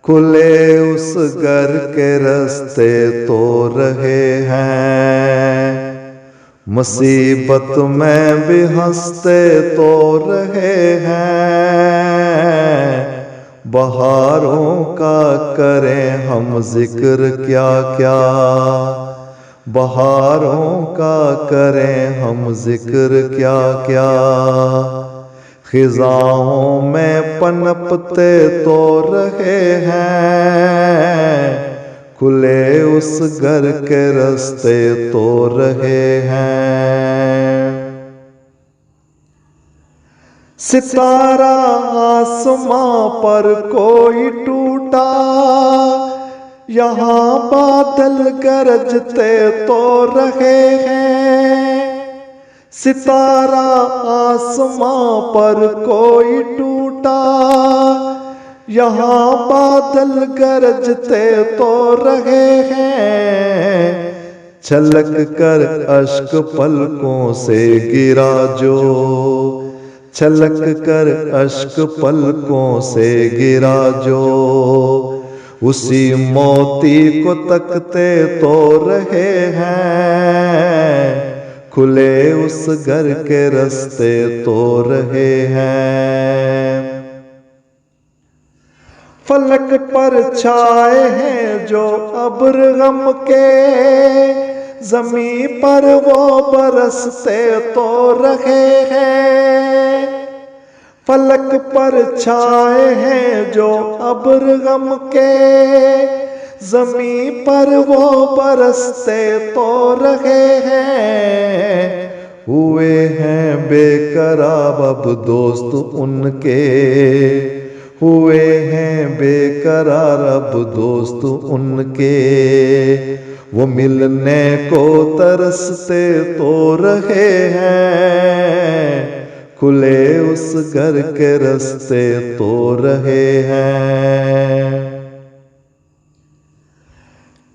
खुले उस घर के रास्ते तो रहे हैं, मुसीबत में भी हंसते तो रहे हैं। बहारों का करें हम जिक्र क्या क्या, बहारों का करें हम जिक्र क्या क्या। खिजाओं में पनपते तो रहे हैं, खुले उस घर के रास्ते तो रहे हैं। सितारा आसमां पर कोई टूटा, यहाँ बादल गरजते तो रहे हैं। सितारा आसमां पर कोई टूटा, यहाँ बादल गरजते तो रहे हैं। छलक कर अश्क पलकों से गिरा जो, छलक कर अश्क पलकों से गिरा जो, उसी मोती को तकते तो रहे हैं। खुले उस घर के रास्ते तो रहे हैं। फलक पर छाए हैं जो अब्र गम के, ज़मीं पर वो बरसते तो रहे हैं। फलक पर छाए हैं जो अब्र गम के, ज़मीं पर वो बरसते तो रहे हैं। हुए हैं बेकरार अब दोस्त उनके, हुए हैं बेकरार अब दोस्त उनके। वो मिलने को तरसते तो रहे हैं, खुले उस घर के रास्ते तो रहे हैं।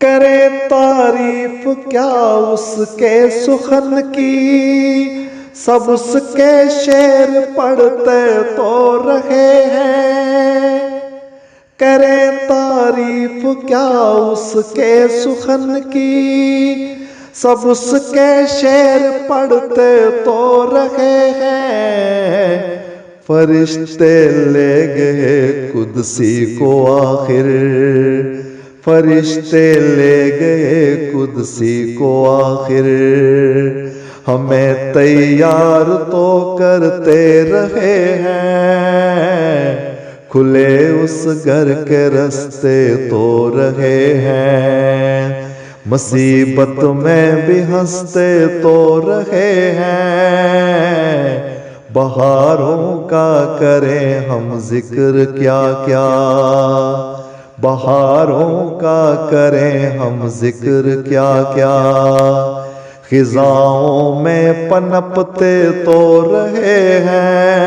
करे तारीफ क्या उसके सुखन की, सब उसके शेर पढ़ते तो रहे हैं। करे तारीफ क्या उसके सुखन की, सब उसके शेर पढ़ते तो रहे हैं। फरिश्ते ले गए कुदसी को आखिर, फरिश्ते ले गए कुदसी को आखिर। हमें तैयार तो करते रहे हैं, खुले उस घर के रास्ते तो रहे हैं। मुसीबत में भी हंसते तो रहे हैं, बहारों का करें हम जिक्र क्या क्या। बहारों का करें हम जिक्र क्या क्या। खिजाओं में पनपते तो रहे हैं,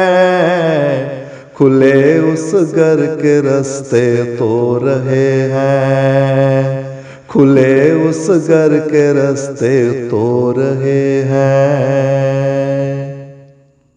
खुले उस घर के रास्ते तो रहे हैं। खुले उस घर के रास्ते तो रहे हैं।